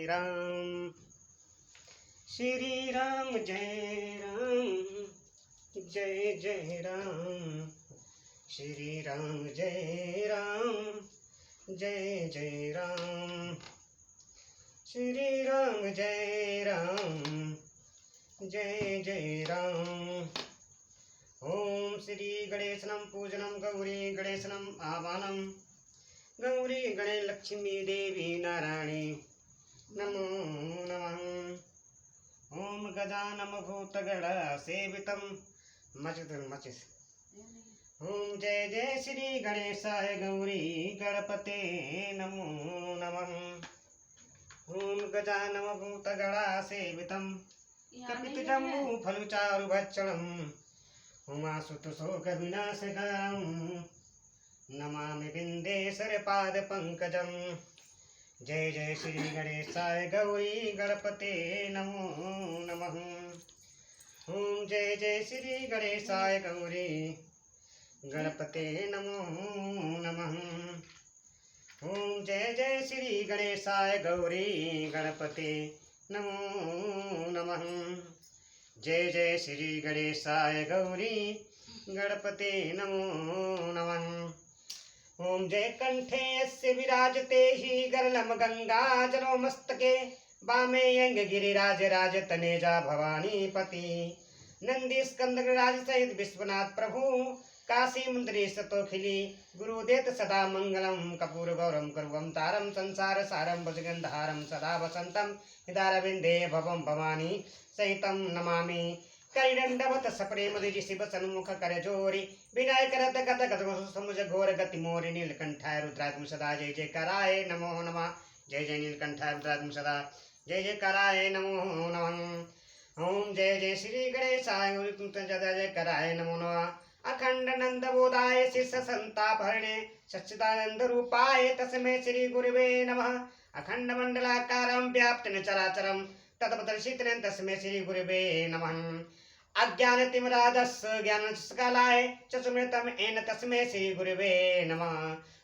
राम श्री राम जय राम जय जय राम श्री राम जय राम जय जय राम श्री राम जय राम जय जय राम। ओम श्री गणेशनम पूजनम गौरी गणेशनम आवाहनम गौरी गणे लक्ष्मी देवी नारायणी नमो नमः। ओम गजानम भूतगण सेवितम मचिस। ओम जय जय श्री गणेशाय गौरी गणपते नमो नमः। ओम गजानम भूतगणा सेवितम कपितजम्बू फलुचारुभक्षणम् उमासुतशोक विनाशकरं नमामि बिन्देश्वर पादपङ्कजं। जय जय श्री गणेशाय गौरी गणपते नमो नमः। ओम जय जय श्री गणेशाय गौरी गणपते नमो नमः। ओम जय जय श्री गणेशाय गौरी गणपते नमो नमः। जय जय श्री गणेशाय गौरी गणपते नमो नमः। ओम जय कंठे यस्य विराजते हि गरलम गंगाजलो मस्तके वामे यंग गिरिराज राज तनेजा भवानी पति नंदी स्कंदराज सहित विश्वनाथ प्रभु काशी मुंद्री सतोखिली गुरुदेत सदा मंगलम कपूर गौरम करुवम तारम संसार सारम भुजगंधारम सदा वसंतम हिदारविंदे भवम भवानी सहितम नमामि। करिदंडवत सप्रेम द्विज शिव सन्मुख कर जोरी विनय करत गत गत समुझ घोर गति मोरि नीलकंठाय रुद्रात्म सदा जय जय कराय नमो नमः। जय जय नीलकंठाय रुद्रात्म सदा जय जय कराय नमो नमः। ओम जय जय श्री गणेशाय जय जय कराय नमो नमः। अखंड नंद बोधाय शिष्य संतापहरणे सच्चिदानंद रूपाय तस्मै श्री गुरुवे नमः। अखंड मंडलाकारं व्याप्तं चराचरं तत्पदर्शितं तस्मै श्री गुरुवे नमः। अज्ञानतिमिरादस्य ज्ञानस्कलाय चक्षुमृतं येन तस्मै श्री गुरुवे नमः।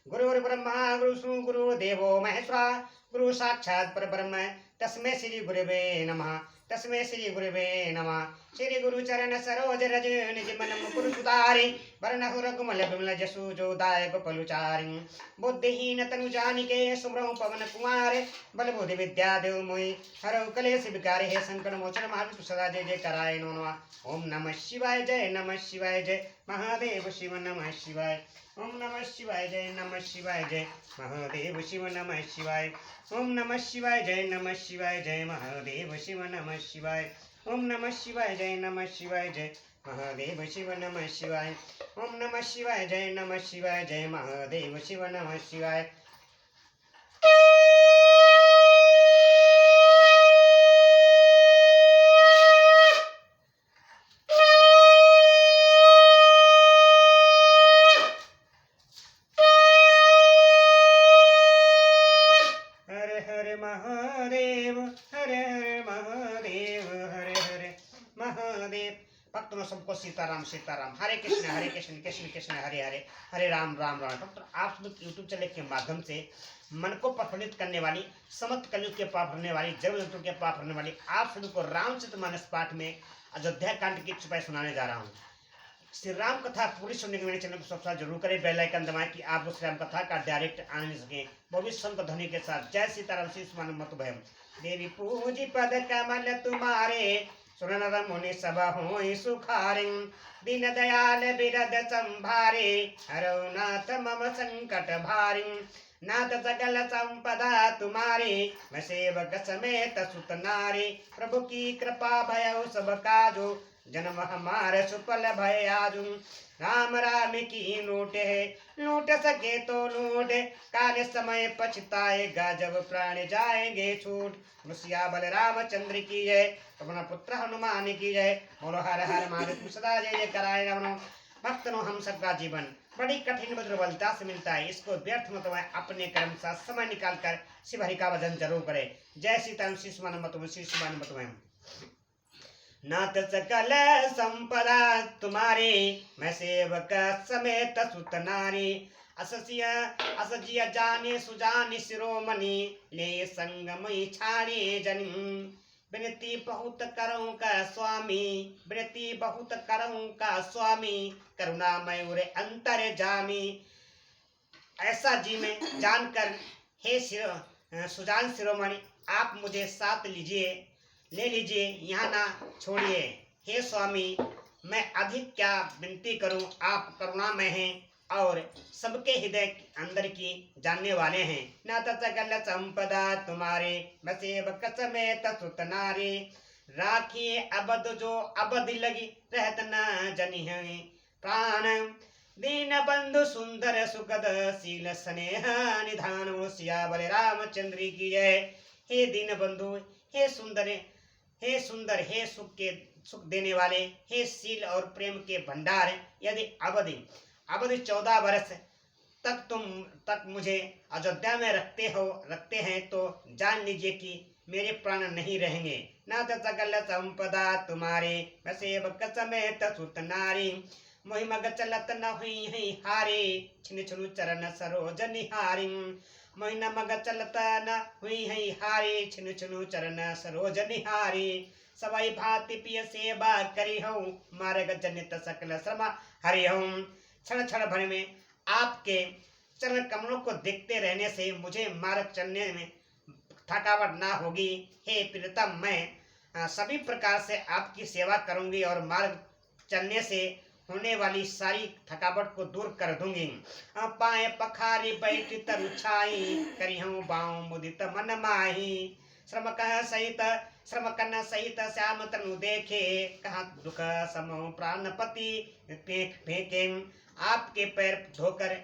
गुरुर्ब्रह्मा गुरुदेवो महेश्वरा गुरु साक्षात् परब्रह्म तस्मै श्री गुरुवे नमः। तस्मै श्री गुरुवे नमः। श्री गुरु चरण सरोज रज निज मन मुकुर सुधारि वरनहु रघुमल बिमल जसु जो दायक पलुचारि बुद्धिहीन तनु जानिके सुमरहु पवन कुमार बल बुद्धि विद्या देव मोहि हरहु कलेश विकार हे संकट मोचन महाविष्णु सदा जय जय कराय नमो नमः। ओम नमः शिवाय जय नमः शिवाय जय महादेव शिव नमः शिवाय। ओम नमः शिवाय जय नमः शिवाय जय महादेव शिव नमः शिवाय। ओम नमः शिवाय जय नमः शिवाय जय महादेव शिव नमः शिवाय। ओम नमः शिवाय जय नमः शिवाय जय महादेव शिव नमः शिवाय। ओम नमः शिवाय जय नमः शिवाय जय महादेव शिव नमः शिवाय। भक्तों सबको सीताराम सीताराम हरे कृष्ण कृष्ण कृष्ण हरे हरे हरे राम राम राम। डॉक्टर आप सब यूट्यूब चैनल के माध्यम से मन को प्रफुल्लित करने वाली समस्त कलयुग के पाप भरने वाली जब जंतु के पाप भरने वाली आप सभी को रामचरितमानस पाठ में अयोध्या कांड की चुपाई सुनाने जा रहा हूँ। श्री राम कथा पूरी सुनने के मेरे चैनल को सब्सक्राइब जरूर करें, बेल आइकन दबाएं कि आप श्री राम कथा का डायरेक्ट आने सके वो भी संत ध्वनि के साथ। जय सीताराम श्री स्मान मत भयम। देवी पूजी पद कमल तुम्हारे सुन नर मुनि सब होई सुखारिं दीन दयाल बिरद संभारे हरौ नाथ मम संकट भारिं नाथ सकल संपदा तुम्हारे मैं सेवक समेत सुत नारी प्रभु की कृपा भयउ सब काजो जन्म हमारे सुफल भय आजू। राम राम की लूटे लूट सके तो लूट काल समय पछताएगा जब प्राण जाएंगे छूट। मुसिया बल रामचंद्र की जय अपना पुत्र हनुमान की जय। बोलो हर हर महादेव सदा जय जय कराए नमो। भक्तों हम सबका जीवन बड़ी कठिन दुर्बलता से मिलता है, इसको व्यर्थ मत में अपने कर्म साथ समय निकाल कर शिव हरि का भजन जरूर करें। जय सीताराम शिशुमान मत में शिशुमान मत में। नाथ सकल संपदा तुम्हारी मैं सेवक समेत सुत नारी असजिया जाने सुजानि शिरोमणि ले संगमई छाड़े जनी। विनती बहुत करऊं का स्वामी, विनती बहुत करऊं का स्वामी, करुणा मयूर अंतर जामी। ऐसा जी में जानकर हे सुजान शिरोमणि, आप मुझे साथ लीजिए, ले लीजिए, यहाँ ना छोड़िए। हे स्वामी, मैं अधिक क्या विनती करूं, आप करुणामय हैं और सबके हृदय अंदर की जानने वाले हैं। न तगल संपदा तुम्हारे, बसेवक समेत सुत नारी, राखिए अबद जो अबद लगी, रहत न जनी है प्राण। दीन बंधु सुंदर सुखद शील स्नेह निधान, सियावर रामचंद्र की जय। हे दीन बंधु, हे सुंदर, हे सुंदर, हे सुख देने वाले, हे शील और प्रेम के भंडार, यदि अवधि 14 वर्ष तक मुझे अयोध्या में रखते हैं तो जान लीजिए कि मेरे प्राण नहीं रहेंगे। नाथ सकल संपदा तुम्हारे, सेवक समेत सुत नारी, मोहिमग चलत न हुई है हारे, छिन छुनु चरण सरोज निहारी। मोहिन मग चलत न हुई है हारे, छिन छुनु चरण सरोज निहारी। सवाई भांति पिय सेवा करी हूँ, मार्ग जनित सकल श्रम हरि हूँ। क्षण क्षण भर में आपके चरण कमलों को देखते रहने से मुझे मार्ग चलने में थकावट ना होगी। हे प्रियतम, मैं सभी प्रकार से आपकी सेवा करूंगी और मार्ग चलने से होने वाली सारी थकावट को दूर कर दूंगी। पाए पखारी बैठ तरु छाई, करी हूँ बाँव मुदित मन माही। श्रम कन सहित श्याम तनु देखे, कहाँ दुख समो प्राणपति फेंके। आपके पैर धोकर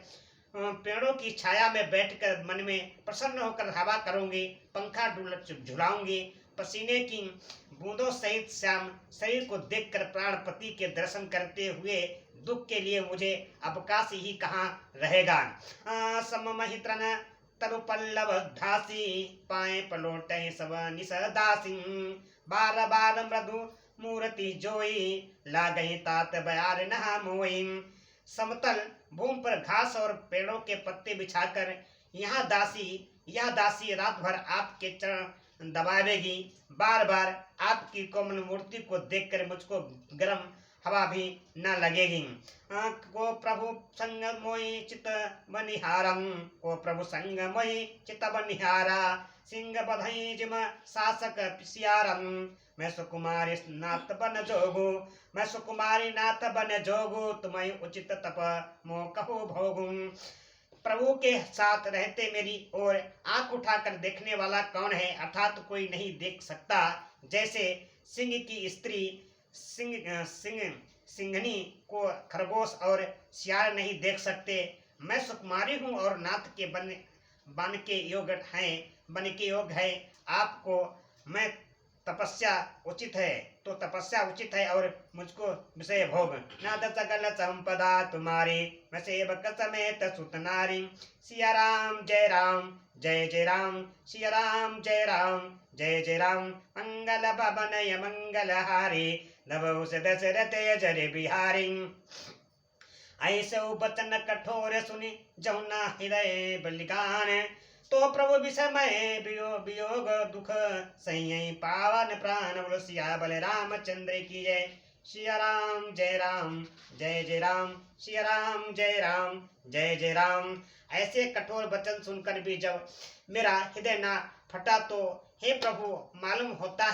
पेड़ों की छाया में बैठकर मन में प्रसन्न होकर हवा करूंगी, पंखा झुलाऊंगी। पसीने की बूंदों सहित श्याम शरीर को देखकर प्राणपति के दर्शन करते हुए दुख के लिए मुझे अवकाश ही कहाँ रहेगा। सममहित्रन तरु पल्लव धासी, पाए पलोटे सब निसदासी। बार बार मृदु मूर्ति जोई, ला गई तात बयार नहा मोई। समतल भूमि पर घास और पेड़ों के पत्ते बिछाकर यह दासी रात भर आपके चरण दबावेगी। बार बार आपकी कोमल मूर्ति को देखकर मुझको गर्म हवा भी न लगेगी। को प्रभु संग मोई चित बनिहारम, को प्रभु संग मोई चित बनिहारा। सिंह बधई जिम शासक पिसियारम, मैं सुकुमारी नाथ बन जोगु, मैं सुकुमारी नाथ बन जोगु। तुम्हें उचित तप मो कहो भोगु। प्रभु के साथ रहते मेरी ओर आंख उठाकर देखने वाला कौन है, अर्थात कोई नहीं देख सकता। जैसे सिंह की स्त्री सिंघनी को खरगोश और सियार नहीं देख सकते, मैं सुकुमारी हूँ और नाथ के बन के योग है। आपको मैं तपस्या उचित है और मुझको विषय भोग। नाथ सकल संपदा तुम्हारी, मैं सेवक समेत सुत नारी। सिया राम जय राम जय जय राम, सिया राम जय राम जय जय राम। मंगल भवन मंगल हारी, नभो दशरथ जय बिहारी। ऐसे बचन कठोर सुनि जमुना हृदय बलिदान, तो प्रभु विषमय वियोग दुख सही पावन प्राण। बोलो सिया बल रामचंद्र की जय। सिया राम जय राम जय जय राम, सिया राम जय राम जय जय राम। ऐसे कठोर वचन सुनकर भी जब मेरा हृदय ना फटा तो हे प्रभु मालूम होता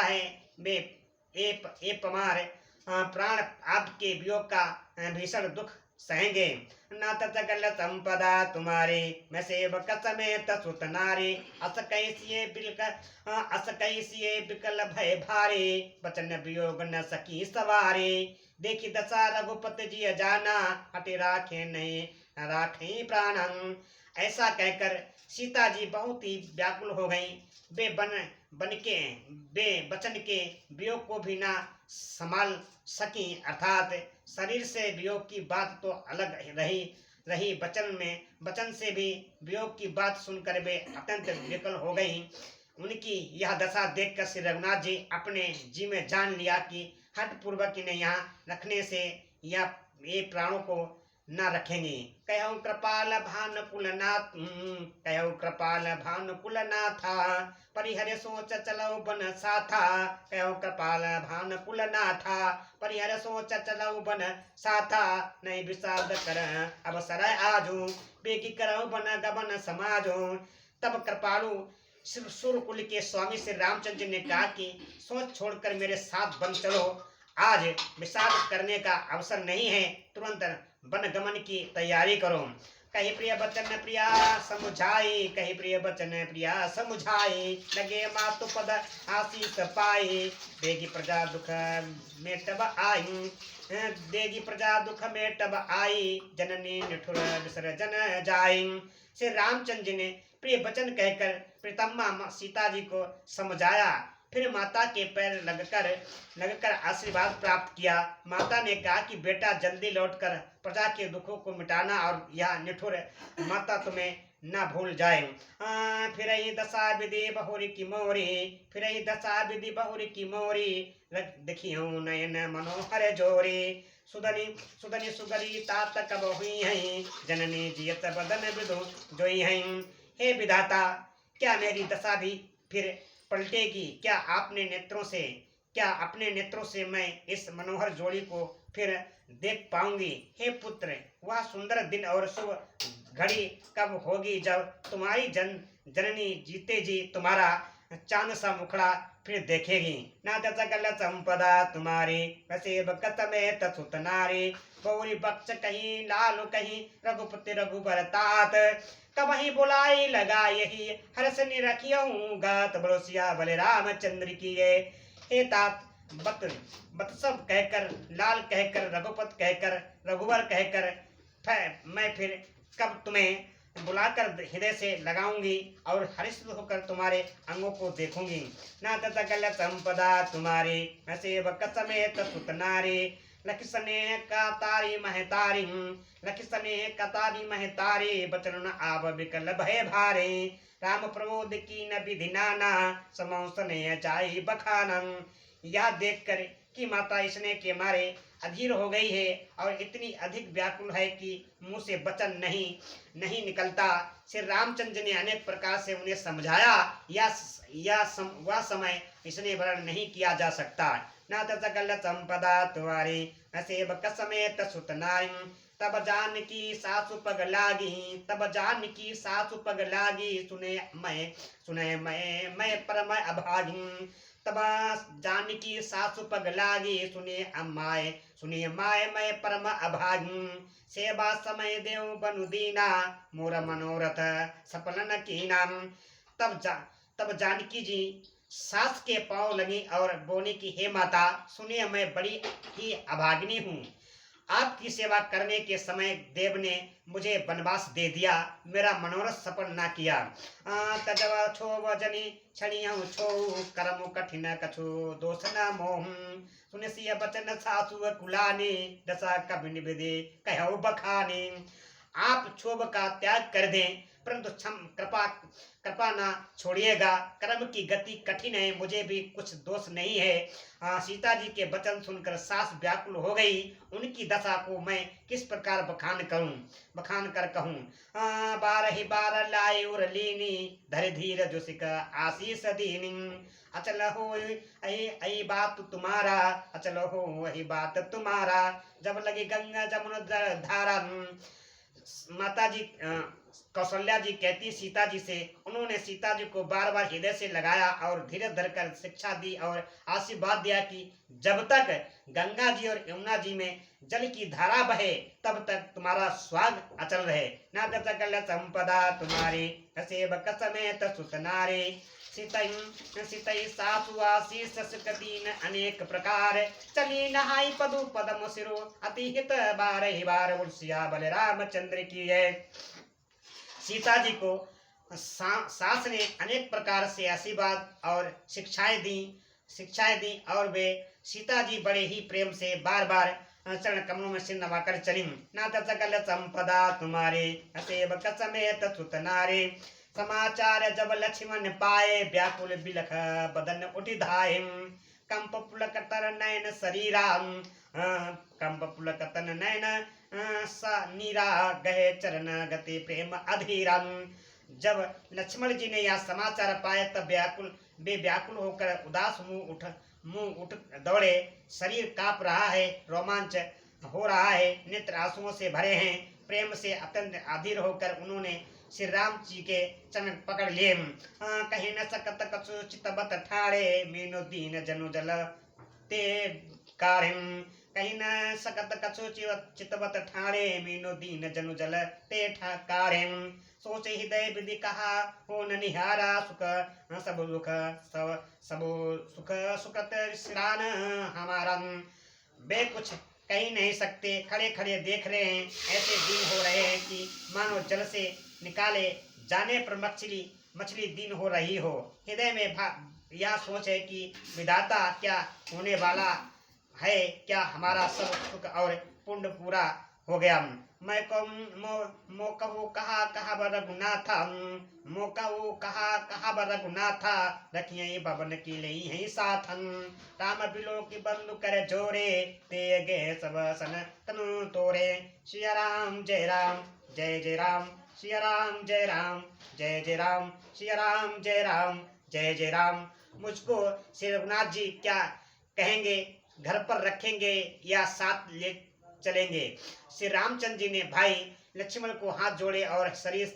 है वे ए पमार प्राण आपके वियोग का भीषण दुख सहेंगे। नाथ सकल संपदा तुम्हारे, मैं सेवक समेत सुत नारी। अस कैसिए बिकल भय भारे, बचन वियोग न सकी सवारे। देखी दशा रघुपति जी जाना, हटे राखे नहीं राखे प्राणं। ऐसा कहकर सीता जी बहुत ही व्याकुल हो गईं। वे बचन के वियोग को भी ना संभाल सकी, अर्थात शरीर से वियोग की बात तो अलग रही बचन से भी वियोग की बात सुनकर वे अत्यंत विकल हो गईं। उनकी यह दशा देखकर श्री रघुनाथ जी अपने जी में जान लिया कि हठ पूर्वक इन्हें यहाँ रखने से या ये प्राणों को न रखेंगे। कहु कृपाल भानुकुलनाथ, कहु कृपाल भानुकुलनाथा, परिहर सोच चलो बन साथा। कहु कृपाल भानुकुलनाथा, परिहर सोच चलो बन साथा। नहीं विषाद कर अवसर आजू, बेगी करो बन गबन समाजो। तब कृपालु सुरकुल के स्वामी श्री रामचंद्र जी ने कहा कि सोच छोड़कर मेरे साथ बन चलो। आज विषाद करने का अवसर नहीं है, तुरंत वन गमन की तैयारी करो। कही प्रिय बचन प्रिया समुझाई, कही प्रिय बचन प्रिया समुझाई। लगे मातु पद आशीष पाई, देगी प्रजा दुख में तब आई। देगी प्रजा दुख में तब आई, जननी निठुर विसर्जन जाई। श्री रामचंद्र जी ने प्रिय वचन कहकर प्रीतमा सीता जी को समझाया। फिर माता के पैर लगकर आशीर्वाद प्राप्त किया। माता ने कहा कि बेटा जल्दी लौटकर प्रजा के दुखों को मिटाना, और यह निठुर माता तुम्हें न भूल जाए। फिर ही दशा विधि बहुरी की मोरी, फिर ही दशा विधि बहुरी की मोरी। देखियो नयन मनोहर जोरी, सुदनी सुदनी सुगरी तात कब हुई है। जननी जियत बदन विदु जोई है। हे विधाता, क्या मेरी दशा भी फिर पलटेगी? क्या अपने नेत्रों से मैं इस मनोहर जोड़ी को फिर देख पाऊंगी? हे पुत्र, वह सुंदर दिन और शुभ घड़ी कब होगी जब तुम्हारी जननी जीते जी तुम्हारा चांद सा मुखड़ा फिर देखेगी। ना गल संपदा तुम्हारी, वसे बकत में तसुत नारी। गौरी बक्ष कहीं लाल कहीं रघुपति रघुबर तात। कब ही बुलाई लगा यही हर्ष निरखियऊं गात। बरोसिया बले रामचंद्र की हे तात, बत सब कहकर, लाल कहकर, रघुपत कहकर, रघुवर कहकर मैं फिर कब तुम्हें बुलाकर हृदय से लगाऊंगी और हर्षित होकर तुम्हारे अंगों को देखूंगी। ना तगल संपदा तुम्हारी, वैसे बकत समेत सुत नारी। लख स्नेह का तारी महतारी, लख स्नेह का तारी महतारी। बचन आब विकल भय भारे, राम प्रबोध की न विधि नाना। समौ स्नेह चाही बखानम। यह देखकर कि माता स्नेह के मारे अधीर हो गई है और इतनी अधिक व्याकुल है कि मुंह से वचन नहीं निकलता। श्री रामचंद्र ने अनेक प्रकार से उन्हें समझाया, वह समय इसने वर्णन नहीं किया जा सकता। न सकल संपदा तुम्हारी, सेवक समेत सुत नारी। तब जानकी सासु पग लागी, तब जानकी सासु पग लागी। सुने मैं परम अभागी। तब जानकी सासु पग लागी, सुनिए माय मैं परम अभागी। सेवा समय देव बनु दीना, मोर मनोरथ सफल न कीना। तब जानकी जी सास के पांव लगी और बोली कि हे माता, सुनिए मैं बड़ी ही अभागिनी हूँ। आपकी सेवा करने के समय देव ने मुझे वनवास दे दिया, मेरा मनोरथ सफल ना किया। तजव छो वजनी छणियहु छो, करमु कठिन कछु दोष न मोह। सुनसिय बचन सासु कुलानी, दशा कभी निवेदे कहु बखानी। आप क्षोभ का त्याग कर दें, परंतु कृपा ना छोड़िएगा। कर्म की गति कठिन है, मुझे भी कुछ दोष नहीं है। सीता जी के वचन सुनकर सास व्याकुल हो गई। उनकी दशा को मैं किस प्रकार बखान कर कहूँ। बार ही बार लाई उर लीनी, धर धीर जो सिक आशीष दीनी। अचल हो यही बात तुम्हारा, अचल हो वही बात तुम्हारा। जब लगी गंगा जमुना धारा। माता जी कौशल्या जी कहती सीता जी से, उन्होंने सीता जी को बार बार हृदय से लगाया और धीरे धरकर शिक्षा दी और आशीर्वाद दिया कि जब तक गंगा जी और यमुना जी में जल की धारा बहे तब तक तुम्हारा स्वाग अचल रहे। ना सकल संपदा तुम्हारी, सेवक समेत सुत नारी। सितई सासु आशीष सुकदीन अनेक प्रकार। चली नहाई पदु पदम सिरो, अति हित बार उर्सिया बल रामचंद्र की है। सीता जी को सास ने अनेक प्रकार से आशीर्वाद और शिक्षाएं दी और वे सीता जी बड़े ही प्रेम से बार बार चरण कमलों में सिर नवाकर चली। ना सकल संपदा तुम्हारे, सेवक समेत सुत नारी। समाचार जब लक्ष्मण पाए, व्याकुल बिलख बदन उठि धाये। कंप पुलक तर नयन शरीरा, कंप पुलक तन नयन सा नीरा गहे चरण गति प्रेम अधीरम। जब लक्ष्मण जी ने यह समाचार पाया तब वे व्याकुल होकर उदास मुंह उठ दौड़े। शरीर कांप रहा है, रोमांच हो रहा है, नेत्र आंसुओं से भरे हैं। प्रेम से अत्यंत अधीर होकर उन्होंने श्री राम जी के चरण पकड़ लिए। कहीं न सकत कछु चितबत ठाड़े, मीनो दीन जनु जल ते कारिम। कहीं न सकत कछु चितबत ठाड़े, मीनो दीन जनु जल ते ठाकारिम। सोचे हृदय विधि कहा हो न निहारा, सुख सब दुख सब सुख सुखत श्रान हमारा। वे कुछ कह नहीं सकते, खड़े खड़े देख रहे हैं। ऐसे दिन हो रहे हैं कि मानो जल से निकाले जाने पर मछली दिन हो रही हो। हृदय में यह सोच है कि विधाता क्या होने वाला है, क्या हमारा सब सुख और पुण्य पूरा हो गया। मैं मो कहू कहा कहा रघुनाथ, मो कहू कहा कहा रघुनाथ, रखिए भवन की लई है साथन। राम बिलो की बंधु कर जोरे, ते गे सब सन तनु तोरे। सिया राम जय राम जय जय राम, सिया राम जय राम जय जय राम, सिया राम जय राम जय जय राम। मुझको श्री रघुनाथ जी क्या कहेंगे, घर पर रखेंगे या साथ ले चलेंगे। श्री रामचंद्र जी ने भाई लक्ष्मण को हाथ जोड़े और शरीर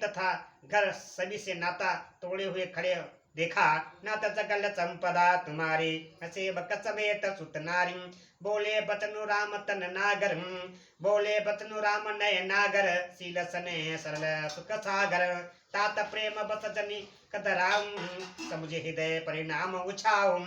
तथा घर सभी से नाता तोड़े हुए खड़े देखा। नाथ सकल संपदा तुम्हारी, सेवक समेत सुत नारी। बोले बचनु राम तन नागर, बोले बचनु राम नय नागर। शील सने सरल सुख सागर, तात प्रेम बस जनी कदराम। समुझे हृदय परिणाम उछाऊ।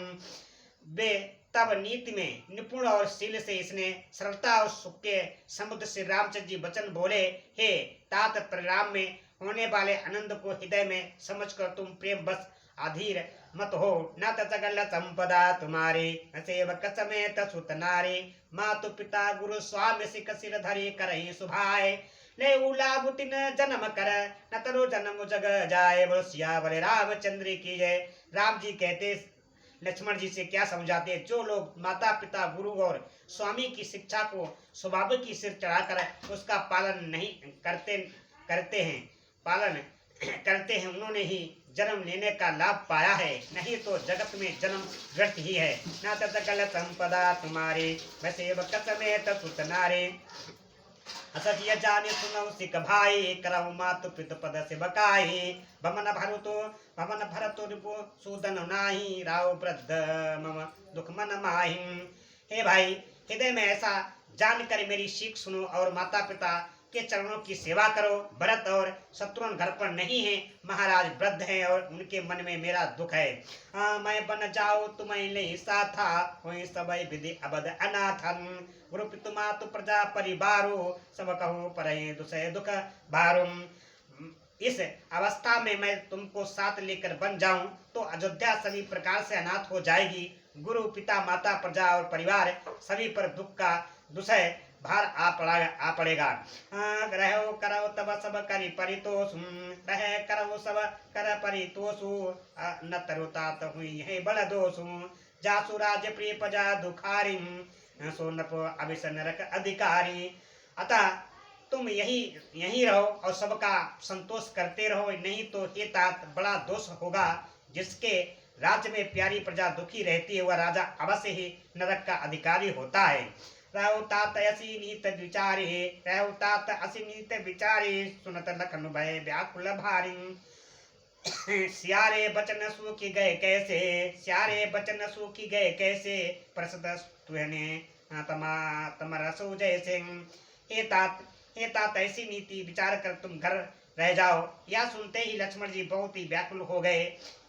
वे तब नीति में निपुण और शील से इसने सरलता और सुख के समुद्र से रामचंद्र जी वचन बोले, हे तात परिणाम में होने वाले आनंद को हृदय में समझकर तुम प्रेम बस अधीर मत हो। न तगल संपदा तुम्हारी, सेवक समेत सुत नारी। मातु पिता गुरु स्वामी सिख सिर धरी करही सुभाए। ले उला बुतिन जन्म कर, न तरो जन्म जग जाए। बोलो सियावर रामचंद्र की जय। राम जी कहते लक्ष्मण जी से क्या समझाते, जो लोग माता पिता गुरु और स्वामी की शिक्षा को स्वभाव की सिर चढ़ाकर उसका पालन नहीं करते हैं उन्होंने ही जन्म लेने का लाभ पाया है, नहीं तो जगत में जन्म व्यर्थ ही है। ना तकल संपदा तुम्हारी, वैसे समेत सुत नारे। असत्य जाने सुनऊ सिख भाई, करऊ मातु पितु पद से बकाई। भमन भरतो रिपु सूदन नाही, राव वृद्ध मम दुख मन माही। हे भाई, हृदय में ऐसा जानकर मेरी सीख सुनो और माता पिता के चरणों की सेवा करो। भरत और शत्रुघ्न घर पर नहीं है, महाराज वृद्ध हैं और उनके मन में मेरा दुख है। मैं बन जाऊं तुम्हें ले साथा, होई सबई विधि अबद अनाथन। गुरु पितु मातु प्रजा परिवारो, सब कहो परहि दुसह दुख भारुम। इस अवस्था में मैं तुमको साथ लेकर बन जाऊं तो अयोध्या सभी प्रकार से अनाथ हो जाएगी। गुरु पिता माता प्रजा और परिवार सभी पर दुख का दुसह भार आ पड़ेगा। रहो करो तब सब करी परितोष, रह करो सब कर परितोषु। न तरुतात हुई है बड़ दोषु, जासु राज्य प्रिय प्रजा दुखारी। सो नप अभिसन रख अधिकारी। अतः तुम यही रहो और सबका संतोष करते रहो, नहीं तो हे तात बड़ा दोष होगा। जिसके राज्य में प्यारी प्रजा दुखी रहती है वह राजा अवश्य ही नरक का अधिकारी होता है। रहो तात असी नीत विचारे, रहो तात असी नीत विचारे। सुनत लखन भय व्याकुल भारी। स्यारे बचन सूखी गए कैसे, स्यारे बचन सूखी गए कैसे। प्रसद तुहने तमरसो जैसे। हे तात ऐसी नीति विचार कर तुम घर रह जाओ। यह सुनते ही लक्ष्मण जी बहुत ही व्याकुल हो गए।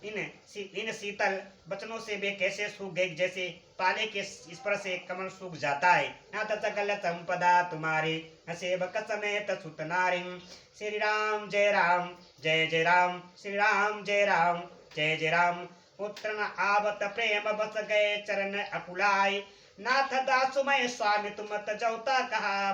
इन शीतल वचनों से वे कैसे सूख गए, जैसे पाले के स्पर्श से कमल सूख जाता है। न तकल संपदा तुम्हारी, सेवक समेत सुत नारी। श्री राम जय राम जय जय राम, श्री राम जय राम जय जय राम। पुत्र आवत प्रेम बस गए चरण अकुलाय। नाथ दासु मैं स्वामी तुम तजौता कहा।